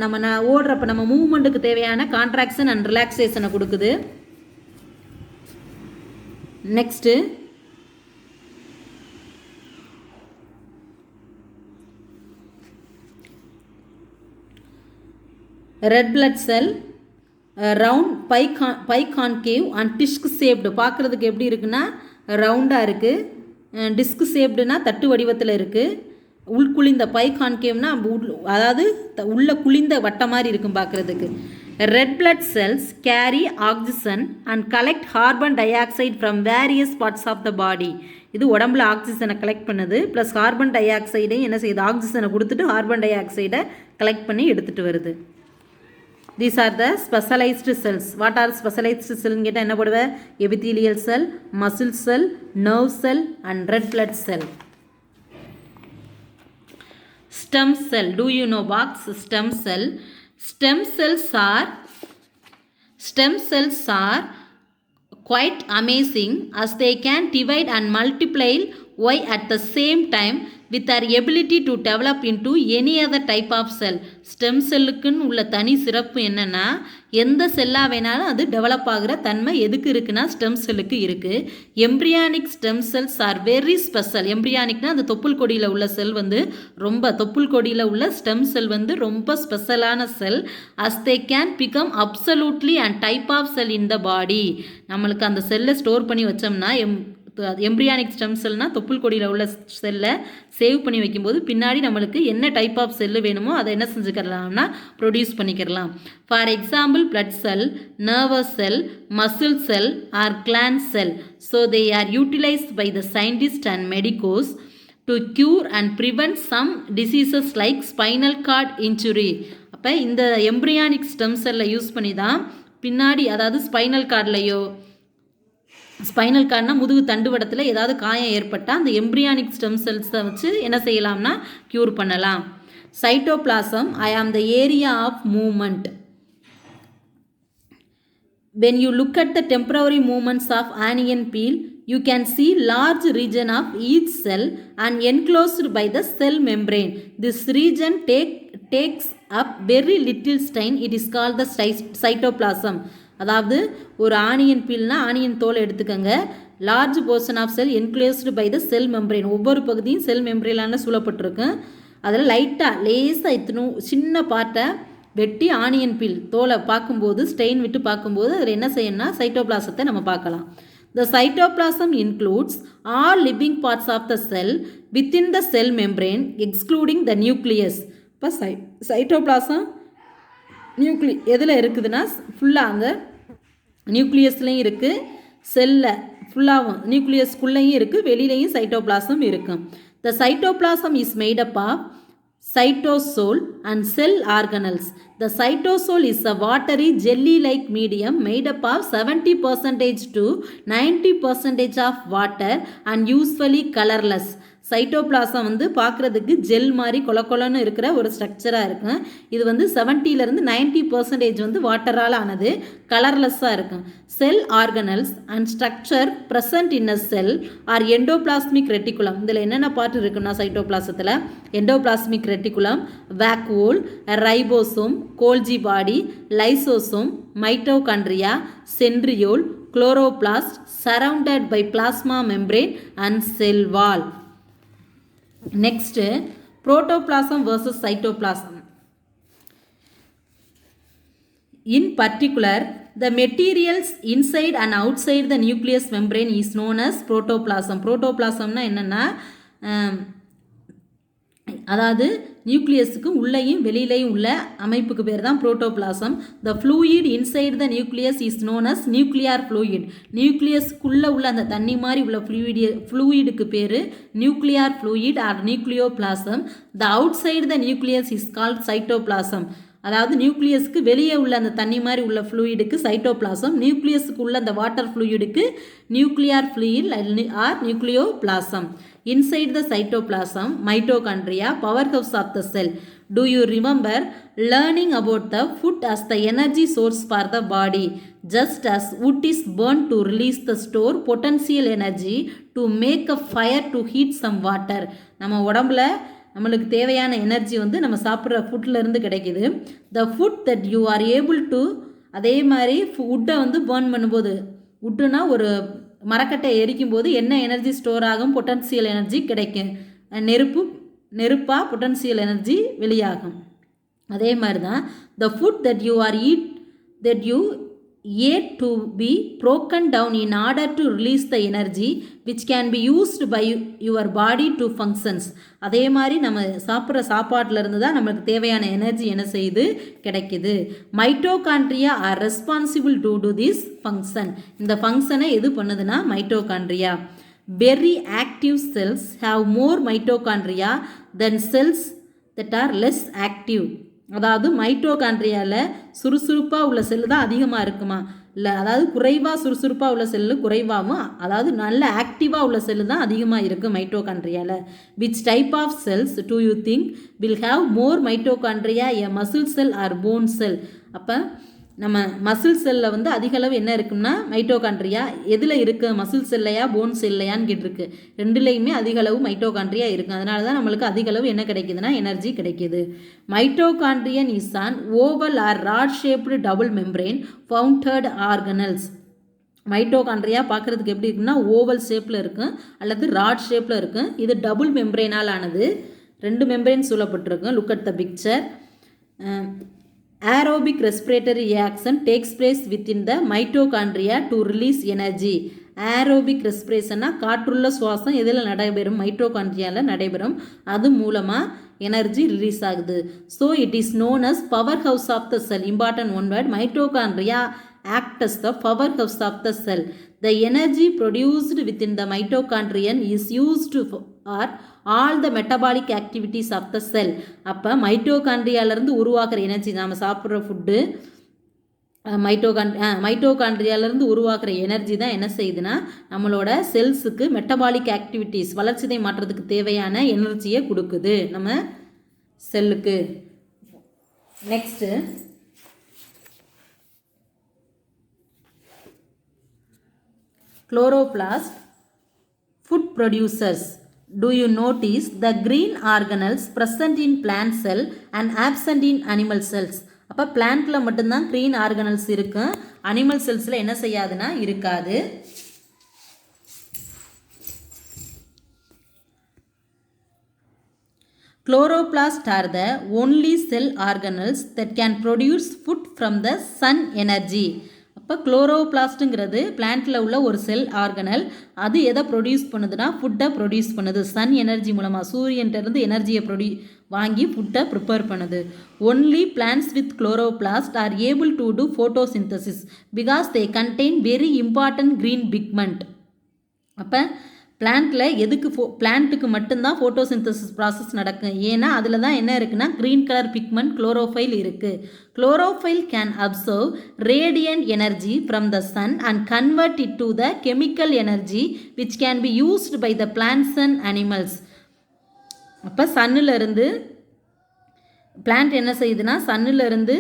நம்ம ஓடுறப்ப நம்ம மூவ்மெண்ட்டுக்கு தேவையான கான்ட்ராக்ஷன் அண்ட் ரிலாக்ஸேஷனை கொடுக்குது. Next red blood sell, round biconcave and disk shaped. பார்க்குறதுக்கு எப்படி இருக்குன்னா ரவுண்டாக இருக்குது. டிஸ்க் ஷேப்டுனா தட்டு வடிவத்தில் இருக்குது. உள்குளிந்த பைகான்கேவ்னா அதாவது உள்ள குளிந்த வட்டம் மாதிரி இருக்கும் பார்க்குறதுக்கு. Red blood cells carry oxygen and collect carbon dioxide from various parts of the body. இது உடம்புல ஆக்சிஜனை கலெக்ட் பண்ணுது. ப்ளஸ் கார்பன் டை ஆக்சைடையும் என்ன செய்யுது ஆக்சிஜனை கொடுத்துட்டு கார்பன் டை ஆக்சைடை கலெக்ட் பண்ணி எடுத்துகிட்டு வருது. These are the specialized cells. What are specialized cells? கேட்டால் என்ன போடுவ? epithelial cell, muscle cell, nerve cell and red blood cell. Stem cell. Do you know box? Stem cell. Stem cells are quite amazing as they can divide and multiply. Why? At the same time with their ability to develop into any other type of cell. Stem செல்லுக்குன்னு உள்ள தனி சிறப்பு என்னென்னா எந்த செல்லாக வேணாலும் அது develop ஆகிற தன்மை எதுக்கு இருக்குன்னா ஸ்டெம் செல்லுக்கு இருக்குது. Embryonic stem cells are very special. எம்ப்ரியானிக்னா அந்த தொப்புள் கொடியில் உள்ள செல் வந்து ரொம்ப தொப்புள் கொடியில் உள்ள ஸ்டெம் செல் வந்து ரொம்ப ஸ்பெஷலான cell. As they can become absolutely and type of cell in the body. நம்மளுக்கு அந்த செல்லை ஸ்டோர் பண்ணி வச்சோம்னா எம்ப்ரியானிக் ஸ்டெம் செல்னால் தொப்புள் கொடியில் உள்ள செல்லை சேவ் பண்ணி வைக்கும்போது பின்னாடி நம்மளுக்கு என்ன டைப் ஆஃப் செல்லு வேணுமோ அதை என்ன செஞ்சுக்கிறலாம்னா ப்ரொடியூஸ் பண்ணிக்கிறலாம். For example blood cell, nervous cell, muscle cell or gland cell. So they are utilised by the scientist and medicos to cure and prevent some diseases like spinal cord injury. அப்போ இந்த embryonic stem செல்லை use பண்ணி தான் பின்னாடி அதாவது spinal கார்ட்லையோ spinal கார்ட்னா முதுகு தண்டுவடத்தில் ஏதாவது காயம் ஏற்பட்டால் அந்த எம்ப்ரியானிக் ஸ்டெம் செல்ஸை வச்சு என்ன செய்யலாம்னா க்யூர் பண்ணலாம். Cytoplasm I am the area of movement. When you look at the temporary movements of onion peel, you can see large region of each cell and enclosed by the cell membrane. This region takes up very little strain. It is called the cytoplasm. அதாவது ஒரு onion பீல்னா onion தோலை எடுத்துக்கோங்க. Large portion of cell enclosed by the cell membrane. ஒவ்வொரு பகுதியும் செல் மெம்ப்ரெயினால சூழப்பட்டிருக்கு. அதில் லேசாக சின்ன பார்ட்டை வெட்டி ஆனியன் பீல் தோலை பார்க்கும்போது ஸ்டெயின் விட்டு பார்க்கும்போது அதில் என்ன செய்யணும்னா சைட்டோபிளாசத்தை நம்ம பார்க்கலாம். The cytoplasm includes all living parts of the cell within the cell membrane excluding the nucleus. இப்போ சைட்டோபிளாசம் எதில் இருக்குதுன்னா ஃபுல்லாக அந்த நியூக்ளியஸ்லேயும் இருக்குது, செல்லில் ஃபுல்லாகவும் நியூக்ளியஸ்குள்ளேயும் இருக்குது, வெளியிலையும் சைட்டோபிளாசம் இருக்கும். த cytoplasm is made up of cytosol and cell organelles. The cytosol is a watery jelly-like medium made up of 70% to 90% of water and usually colorless. Cytoplasm வந்து பார்க்குறதுக்கு ஜெல் மாதிரி கொலன்னு இருக்கிற ஒரு ஸ்ட்ரக்சராக இருக்கும். இது வந்து 70% 90% வந்து வாட்டரால் ஆனது, கலர்லெஸ்ஸாக இருக்கும். Cell organelles and structure present in a cell are endoplasmic reticulum. இதில் என்னென்ன பார்ட் இருக்குன்னா சைட்டோபிளாசத்தில் endoplasmic reticulum, vacuole, ribosome, Golgi body, lysosome, mitochondria, centriole, chloroplast, surrounded by plasma membrane and cell wall. Next, protoplasm versus cytoplasm. In particular, the materials inside and outside the nucleus membrane is known as protoplasm. Protoplasm na என்னன்னா அதாவது நியூக்ளியஸுக்கு உள்ளேயும் வெளியிலையும் உள்ள அமைப்புக்கு பேர் தான் protoplasm. The fluid inside the nucleus is known as nuclear fluid. நியூக்ளியஸ்க்குள்ளே உள்ள அந்த தண்ணி மாதிரி உள்ள ஃப்ளூயிடுக்கு பேர் nuclear fluid or nucleoplasm. The outside the nucleus is called cytoplasm. அதாவது நியூக்ளியஸ்க்கு வெளியே உள்ள அந்த தண்ணி மாதிரி உள்ள ஃப்ளூயிடுக்கு சைட்டோபிளாசம், நியூக்ளியஸுக்கு உள்ள அந்த வாட்டர் ஃப்ளூயிடுக்கு nuclear fluid or nucleoplasm. Inside the cytoplasm, mitochondria, powerhouse of the cell. Do you remember learning about the food as the energy source for the body? Just as wood is burned to release the store potential energy to make a fire to heat some water. நம்ம உடம்புல நம்மளுக்கு தேவையான energy வந்து நம்ம சாப்பிட்ற ஃபுட்லேருந்து கிடைக்கிது. The food that you are able to, அதே மாதிரி வுட்டை வந்து பர்ன் பண்ணும்போது, வுட்டுனா ஒரு மரக்கட்டை எரிக்கும் போது என்ன எனர்ஜி ஸ்டோர் ஆகும், பொட்டன்சியல் எனர்ஜி கிடைக்கும். நெருப்பாக பொட்டன்சியல் எனர்ஜி வெளியாகும். அதே மாதிரி தான் the food that you ate to be broken down in order to release the energy which can be used by your body to functions. அதே மாதிரி நம்ம சாப்பிட்ற சாப்பாட்டில் இருந்து தான் நமக்கு தேவையான எனர்ஜி என்ன செய்யுது கிடைக்குது. Mitochondria are responsible to do this function. இந்த ஃபங்க்ஷனை எது பண்ணுதுன்னா mitochondria. Very active cells have more mitochondria then cells that are less active. அதாவது மைட்டோகாண்ட்ரியாவில் சுறுசுறுப்பாக உள்ள செல்லு தான் அதிகமாக இருக்குமா, இல்லை அதாவது குறைவாக சுறுசுறுப்பாக உள்ள செல்லு குறைவாகவும், அதாவது நல்ல ஆக்டிவாக உள்ள செல்லு தான் அதிகமாக இருக்குது மைட்டோகாண்ட்ரியாவில். Which type of cells do you think will have more mitochondria, a muscle cell or bone cell? அப்போ நம்ம மசில் செல்லில் வந்து அதிக அளவு என்ன இருக்குன்னா மைட்டோகாண்ட்ரியா எதில் இருக்குது, மசில் செல்லையா போன் செல்லையான்னு கேட்டிருக்கு. ரெண்டுலேயுமே அதிக அளவு மைட்டோகாண்ட்ரியா இருக்குது. அதனால தான் நம்மளுக்கு அதிக அளவு என்ன கிடைக்குதுன்னா எனர்ஜி கிடைக்கிது. Mitochondrion is an oval or rod shaped double membrane founded organelles. Mitochondria பார்க்குறதுக்கு எப்படி இருக்குன்னா ஓவல் ஷேப்பில் இருக்கும் அல்லது ராட் ஷேப்பில் இருக்கும். இது டபுள் மெம்பரேனால் ஆனது. 2 மெம்பரேன் சொல்லப்பட்டிருக்கும். Look at the picture. Aerobic respiratory reaction takes place within the mitochondria to release energy. Aerobic respiration காற்றுள்ள சுவாசம் எதில் நடைபெறும், மைட்டோகாண்ட்ரியாவில் நடைபெறும். அது மூலமாக எனர்ஜி ரிலீஸ் ஆகுது. So it is known as power house of the cell. Important one word, mitochondria act as the powerhouse of the cell. The energy produced within the mitochondrion is used for all the metabolic activities of the cell. அப்போ மைட்டோகாண்ட்ரியாவிலேருந்து உருவாக்குற energy, நாம் சாப்பிட்ற food மைட்டோகாண்ட்ரியாவிலேருந்து உருவாக்குற energy தான் என்ன செய்யுதுன்னா நம்மளோட செல்ஸுக்கு metabolic activities வளர்ச்சிதை மாற்றத்துக்கு தேவையான எனர்ஜியை கொடுக்குது நம்ம செல்லுக்கு. Next chloroplast food producers. Do you notice the green organelles present in plant cell and absent in animal cells? அப்போ பிளான்ட்டில் மட்டும்தான் க்ரீன் ஆர்கனல்ஸ் இருக்கும், அனிமல் செல்ஸில் என்ன செய்யாதுன்னா இருக்காது. Chloroplasts are the only cell organelles that can produce food from the sun energy. இப்போ குளோரோபிளாஸ்ட்டுங்கிறது பிளான்ட்டில் உள்ள ஒரு செல் organelle. அது எதை ப்ரொடியூஸ் பண்ணுதுன்னா ஃபுட்டை ப்ரொடியூஸ் பண்ணுது. சன் எனர்ஜி மூலமாக சூரியன்கிட்டருந்து எனர்ஜியை வாங்கி ஃபுட்டை ப்ரிப்பேர் பண்ணுது. Only plants with chloroplast are able to do photosynthesis because they contain very important green pigment. அப்போ பிளான்ட்டில் எதுக்கு பிளான்ட்டுக்கு மட்டும்தான் ஃபோட்டோசிந்தசிஸ் ப்ராசஸ் நடக்கும். ஏன்னா அதில் தான் என்ன இருக்குன்னா க்ரீன் கலர் பிக்மெண்ட் குளோரோஃபைல் இருக்குது. Chlorophyll can absorb radiant energy from the sun and convert it to the chemical energy which can be used by the plants and animals. அப்போ சன்னிலிருந்து பிளான்ட் என்ன செய்யுதுன்னா சன்னிலிருந்து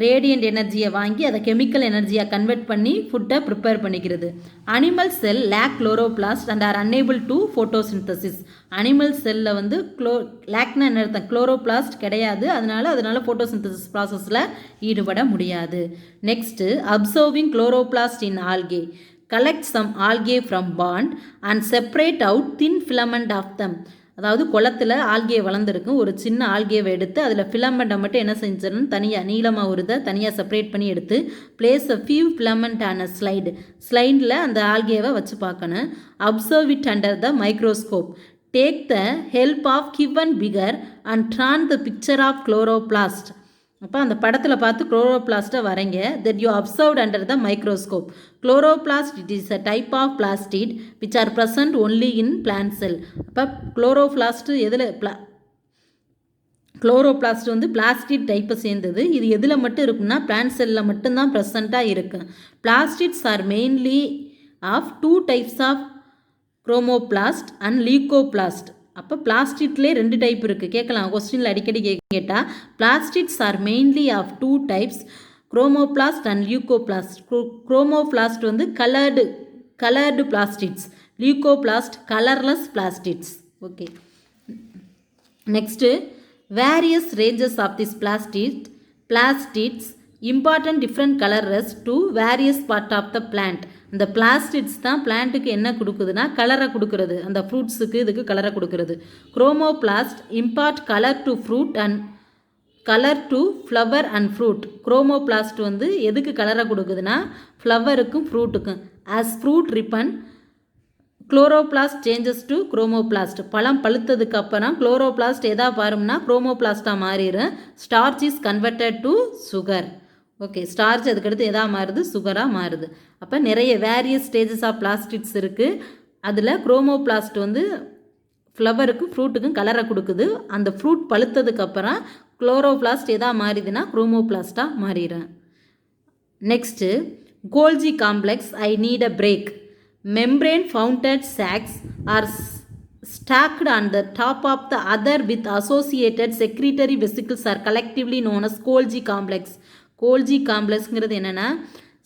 ரேடியன்ட் எனர்ஜியை வாங்கி அதை கெமிக்கல் எனர்ஜியாக convert பண்ணி ஃபுட்டை ப்ரிப்பேர் பண்ணிக்கிறது. Animal cell lack chloroplast and are unable to photosynthesis. அனிமல் செல்லில் வந்து லேக்னா என்ன அர்த்தம், குளோரோபிளாஸ்ட் கிடையாது, அதனால ஃபோட்டோசிந்தசிஸ் ப்ராசஸில் ஈடுபட முடியாது. Next observing chloroplast in algae. Collect some algae from pond and separate out thin filament of them. அதாவது குளத்தில் ஆல்கே வளர்ந்துருக்கும், ஒரு சின்ன ஆல்கேவை எடுத்து அதில் ஃபிலமெண்ட்டை மட்டும் என்ன செஞ்சிடணும் தனியாக நீளமாக உருதை தனியாக செப்பரேட் பண்ணி எடுத்து பிளேஸ் அ ஃபியூ ஃபிலமெண்ட் ஆன ஸ்லைடில் அந்த ஆல்கேவை வச்சு பார்க்கணும். Observe it under the microscope. Take the help of given figure and drawn the picture of chloroplast. அப்போ அந்த படத்தில் பார்த்து குளோரோபிளாஸ்ட்டை வரைங்க. That you observed under the microscope. Chloroplast it is a type of plastid which are present only in plant cell. அப்போ chloroplast எதில் chloroplast வந்து plastid டைப்பை சேர்ந்தது. இது எதில் மட்டும் இருக்குன்னா பிளான்ட் செல்லில் மட்டும்தான் ப்ரெசண்ட்டாக இருக்குது. Plastids are mainly of 2 types of chromoplast and leucoplast. அப்போ பிளாஸ்டிட்லேயே 2 டைப் இருக்குது. கேட்கலாம் கொஸ்டினில் அடிக்கடி கேட்டால். Plastids are mainly of 2 types chromoplast and leucoplast. Chromoplast வந்து coloured plastids, leucoplast colourless plastids. Okay, next various ranges of this plastids important different colours to various part of the plant. இந்த plastids தான் பிளான்ட்டுக்கு என்ன கொடுக்குதுன்னா கலரை கொடுக்குறது, அந்த ஃப்ரூட்ஸுக்கு இதுக்கு கலரை கொடுக்குறது. Chromoplast impart colour to fruit and colour to flower and fruit. Chromoplast வந்து எதுக்கு கலரை கொடுக்குதுன்னா ஃப்ளவருக்கும் ஃப்ரூட்டுக்கும். As fruit ripen chloroplast changes to chromoplast. பழம் பழுத்ததுக்கு அப்புறம் குளோரோபிளாஸ்ட் எதா பாரும்னா குரோமோபிளாஸ்ட்டாக மாறிடும். Starch is converted to sugar. Okay, starch அதுக்கடுத்து எதா மாறுது, சுகராக மாறுது. அப்போ நிறைய வேரியஸ் ஸ்டேஜஸ் ஆஃப் பிளாஸ்டிட்ஸ் இருக்குது. அதில் குரோமோபிளாஸ்ட் வந்து ஃப்ளவருக்கும் ஃப்ரூட்டுக்கும் கலரை கொடுக்குது. அந்த ஃப்ரூட் பழுத்ததுக்கப்புறம் குளோரோபிளாஸ்ட் எதா மாறிதுன்னா குரோமோபிளாஸ்ட்டாக மாறிடும். Next Golgi complex I need a break. Membrane founded sacs are stacked on the top of the other with associated secretory vesicles are collectively known as Golgi complex. Golgi காம்ப்ளெக்ஸ்ங்கிறது என்னென்னா,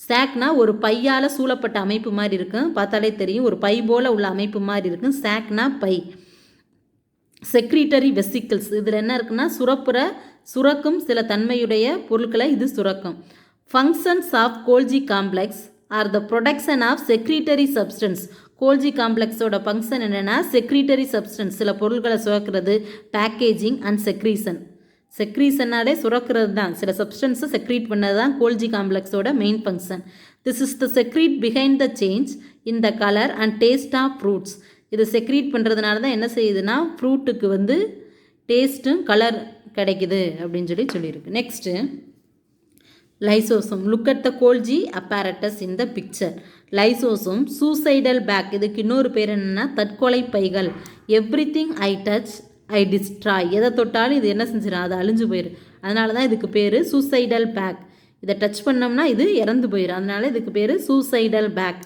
சாக்னா ஒரு பையால் சூழப்பட்ட அமைப்பு மாதிரி இருக்கும், பார்த்தாலே தெரியும், ஒரு பை போல் உள்ள அமைப்பு மாதிரி இருக்கும். சாக்னா பை. செக்ரீட்டரி வெசிக்கிள்ஸ், இதில் என்ன இருக்குன்னா சுரக்கும் சில தன்மையுடைய பொருட்களை இது சுரக்கும். Functions of Golgi complex are the production of secretory substance. Golgi காம்ப்ளெக்ஸோட ஃபங்க்ஷன் என்னென்னா செக்ரீட்டரி சப்ஸ்டன்ஸ், சில பொருட்களை சுரக்கிறது, பேக்கேஜிங் அண்ட் செக்ரீசன். செக்ரீசனாலே சுரக்கிறது தான், சில சப்ஸ்டன்ஸை செக்ரீட் பண்ணது தான் கோல்ஜி காம்ப்ளெக்ஸோட main function. This is the secret behind the change in the colour and taste of fruits. இது செக்ரீட் பண்ணுறதுனால தான் என்ன செய்யுதுன்னா ஃப்ரூட்டுக்கு வந்து டேஸ்ட்டும் கலர் கிடைக்குது அப்படின்னு சொல்லியிருக்கு. Next lysosome. Look at the Golgi apparatus in the picture. Lysosome suicidal bag, இதுக்கு இன்னொரு பேர் என்னென்னா தற்கொலை பைகள். Everything I touch I destroy, எதை தொட்டாலும் இது என்ன செஞ்சிடும், அது அழிஞ்சு போயிடும். அதனால தான் இதுக்கு பேர் சூசைடல் பேக். இதை டச் பண்ணோம்னா இது இறந்து போயிடும், அதனால இதுக்கு பேர் suicidal bag.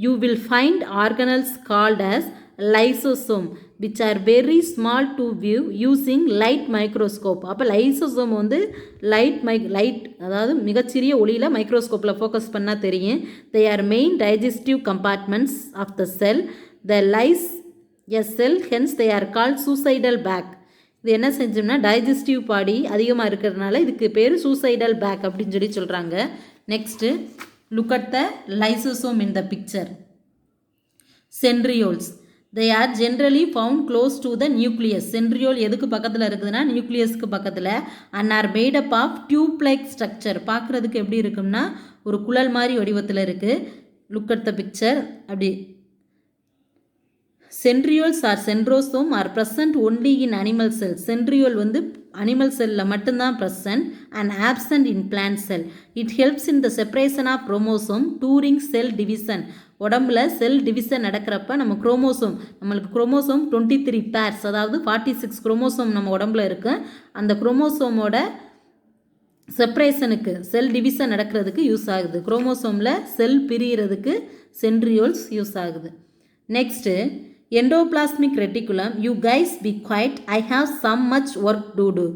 You will find organelles called as lysosome which are very small to view using light microscope. அப்போ லைசோசோம் வந்து லைட் அதாவது மிகச்சிறிய ஒளியில் மைக்ரோஸ்கோப்பில் ஃபோக்கஸ் பண்ணால் தெரியும். they are main digestive compartments of the cell. the lice a cell, hence they are called suicidal bag. இது என்ன செஞ்சோம்னா டைஜஸ்டிவ் பாடி அதிகமாக இருக்கிறதுனால இதுக்கு பேர் சூசைடல் பேக் அப்படின்னு சொல்கிறாங்க. Next look at the lysosome in the picture. Centrioles. they are generally found close to the nucleus. Centriole எதுக்கு பக்கத்தில் இருக்குதுன்னா நியூக்ளியஸ்க்கு பக்கத்தில். and are made up of tube like structure. பார்க்குறதுக்கு எப்படி இருக்கும்னா ஒரு குழல் மாதிரி வடிவத்தில் இருக்குது. Look at the picture. அப்படி centrioles or centrosome are present only in animal cell. Centriole வந்து அனிமல் செல்லில் மட்டும்தான் present and absent in plant cell. It helps in the separation of chromosome during cell division. உடம்புல cell division நடக்கிறப்ப நம்மளுக்கு chromosome 23 purse, அதாவது 46 chromosome நம்ம உடம்புல இருக்கு. அந்த குரோமோசோமோட செப்பரேஷனுக்கு செல் டிவிஷன் நடக்கிறதுக்கு யூஸ் ஆகுது. குரோமோசோமில் செல் பிரிகிறதுக்கு சென்ட்ரியோல்ஸ் யூஸ் ஆகுது. Next endoplasmic reticulum. You guys be quiet, I have some much work to do.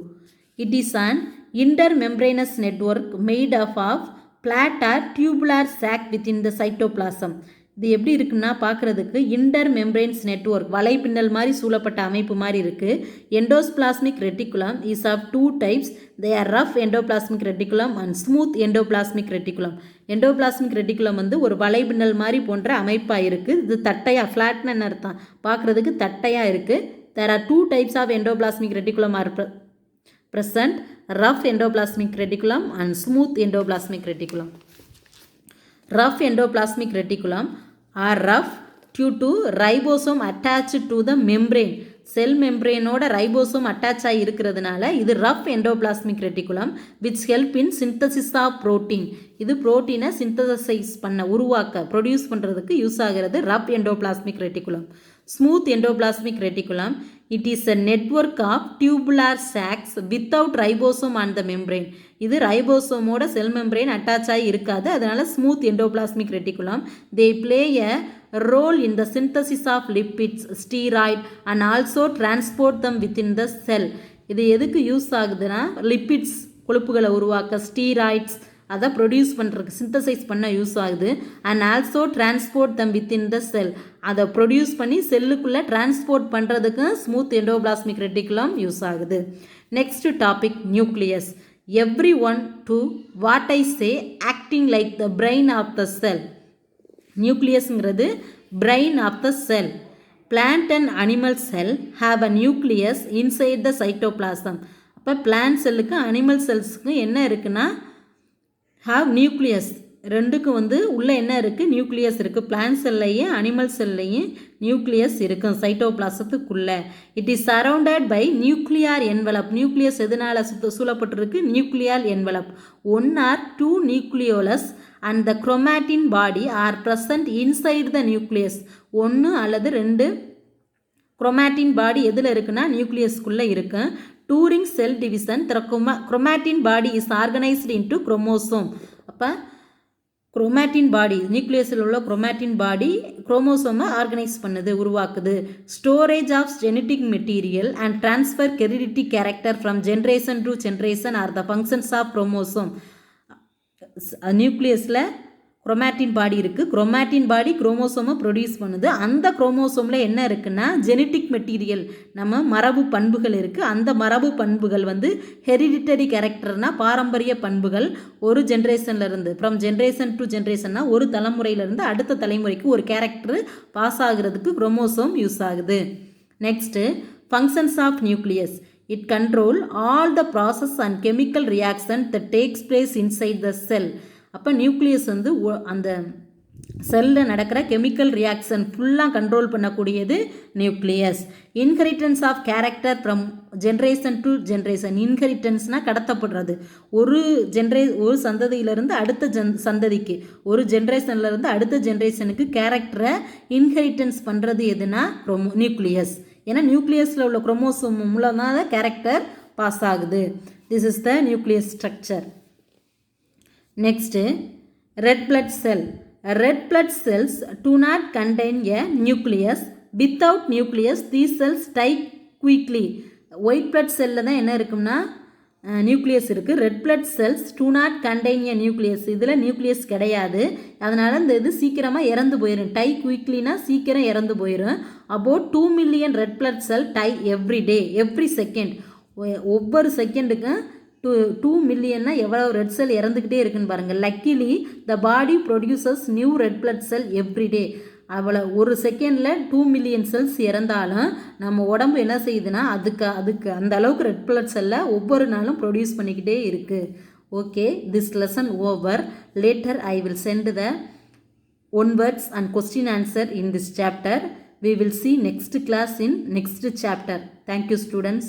It is an intermembranous network made up of flat or tubular sac within the cytoplasm. இது எப்படி இருக்குன்னா பார்க்குறதுக்கு இன்டர்மெம்பரேன்ஸ் network, வலைப்பின்னல் மாதிரி சூழப்பட்ட அமைப்பு மாதிரி இருக்குது. Endoplasmic reticulum is of 2 types. they are rough endoplasmic reticulum and smooth endoplasmic reticulum. Endoplasmic reticulum வந்து ஒரு வலைப்பின்னல் மாதிரி போன்ற அமைப்பாக இருக்குது. இது தட்டையாக, ஃப்ளாட்னு அர்த்தம், பார்க்குறதுக்கு தட்டையாக இருக்குது. there are 2 types of endoplasmic reticulum are present: rough endoplasmic reticulum and smooth endoplasmic reticulum. rough endoplasmic reticulum are rough due to ribosome attached to the membrane. Cell மெம்ப்ரேனோட ரைபோசோம் அட்டாச் ஆகி இருக்கிறதுனால இது rough endoplasmic reticulum which help in synthesis of protein. இது புரோட்டீனை synthesize உருவாக்க produce பண்ணுறதுக்கு use ஆகிறது rough endoplasmic reticulum. Smooth endoplasmic reticulum, it is a network of tubular sacs without ribosome on the membrane. இது ரைபோசோமோட செல் membrane attach ஆகி இருக்காது, அதனால smooth endoplasmic reticulum. They play a role in the synthesis of lipids, steroid and also transport them within the cell. இது எதுக்கு use ஆகுதுன்னா lipids, கொழுப்புகளை உருவாக்க, steroids அதை produce பண்ணுறதுக்கு, சிந்தசைஸ் பண்ண யூஸ் ஆகுது. And also transport them within the cell, அதை produce பண்ணி செல்லுக்குள்ளே டிரான்ஸ்போர்ட் பண்ணுறதுக்கு ஸ்மூத் எண்டோபிளாஸ்மிக் ரெட்டிகுலம் யூஸ் ஆகுது. Next topic nucleus. Every one to what I say acting like the brain of the cell. நியூக்ளியஸ்ங்கிறது brain of the cell. Plant and animal cell have a nucleus inside the cytoplasm. அப்போ plant செல்லுக்கு animal செல்ஸுக்கு என்ன இருக்குன்னா have nucleus. ரெண்டுக்கும் வந்து உள்ளே என்ன இருக்குது, நியூக்ளியஸ் இருக்குது. பிளான்ட் செல்லையும் அனிமல் செல்லையும் நியூக்ளியஸ் இருக்கும் சைட்டோபிளாசத்துக்குள்ளே. It is surrounded by nuclear envelope. Nucleus எதனால் சூழப்பட்டிருக்கு, nuclear envelope. 1 or 2 nucleolus and the chromatin body are present inside the nucleus. 1 அல்லது 2 chromatin body எதில் இருக்குன்னா நியூக்ளியஸ்க்குள்ளே இருக்கு. During cell division the chromatin body is organized into chromosome. அப்போ chromatin body, நியூக்ளியஸில் உள்ள chromatin body குரோமோசோமை organise பண்ணுது, உருவாக்குது. Storage of genetic material and transfer heredity character from generation to generation are the functions of chromosome. நியூக்ளியஸில் chromatin body இருக்குது. Chromatin பாடி குரோமோசோமை produce பண்ணுது. அந்த குரோமோசோமில் என்ன இருக்குன்னா ஜெனட்டிக் மெட்டீரியல், நம்ம மரபு பண்புகள் இருக்குது. அந்த மரபு பண்புகள் வந்து ஹெரிடிட்டரி கேரக்டர்னால் பாரம்பரிய பண்புகள். ஒரு ஜென்ரேஷன்லேருந்து ஃப்ரம் ஜென்ரேஷன் டு ஜென்ரேஷன்னா ஒரு தலைமுறையிலேருந்து அடுத்த தலைமுறைக்கு ஒரு கேரக்டர் பாஸ் ஆகிறதுக்கு குரோமோசோம் யூஸ் ஆகுது. Next functions of nucleus. It control all the process and chemical reaction that takes place inside the cell. அப்போ நியூக்ளியஸ் வந்து அந்த செல்லில் நடக்கிற கெமிக்கல் ரியாக்ஷன் ஃபுல்லாக கண்ட்ரோல் பண்ணக்கூடியது nucleus. Inheritance of character from generation to generation. இன்ஹெரிட்டன்ஸ்னால் கடத்தப்படுறது. ஒரு சந்ததியிலிருந்து அடுத்த சந்ததிக்கு, ஒரு ஜென்ரேஷன்லேருந்து அடுத்த ஜென்ரேஷனுக்கு கேரக்டரை இன்ஹெரிட்டன்ஸ் பண்ணுறது எதுனா நியூக்ளியஸ். ஏன்னா நியூக்ளியஸில் உள்ள குரோமோசோம் மூலமாக தான் கேரக்டர் பாஸ் ஆகுது. This is the nucleus structure. Next red blood cell. Red blood cells do not contain a nucleus. Without nucleus these cells die quickly. White blood செல்லில் தான் என்ன இருக்குன்னா நியூக்ளியஸ் இருக்குது. Red blood cells do not contain a nucleus. இதில் nucleus கிடையாது. அதனால் இந்த இது சீக்கிரமாக இறந்து போயிடும். டை குயிக்லினா சீக்கிரம் இறந்து போயிடும். About 2 million red blood cell die every day, every second. ஒவ்வொரு செகண்டுக்கும் 2 மில்லியன்னா எவ்வளோ ரெட் செல் இறந்துக்கிட்டே இருக்குன்னு பாருங்கள். Luckily the body produces new red blood cell every day. அவ்வளோ ஒரு செகண்டில் 2 மில்லியன் செல்ஸ் இறந்தாலும் நம்ம உடம்பு என்ன செய்யுதுன்னா அதுக்கு அந்த அளவுக்கு ரெட் பிளட் செல்லை ஒவ்வொரு நாளும் ப்ரொடியூஸ் பண்ணிக்கிட்டே இருக்குது. Okay, this lesson over. Later I will send the one words and question answer in this chapter. We will see next class in next chapter. Thank you, students.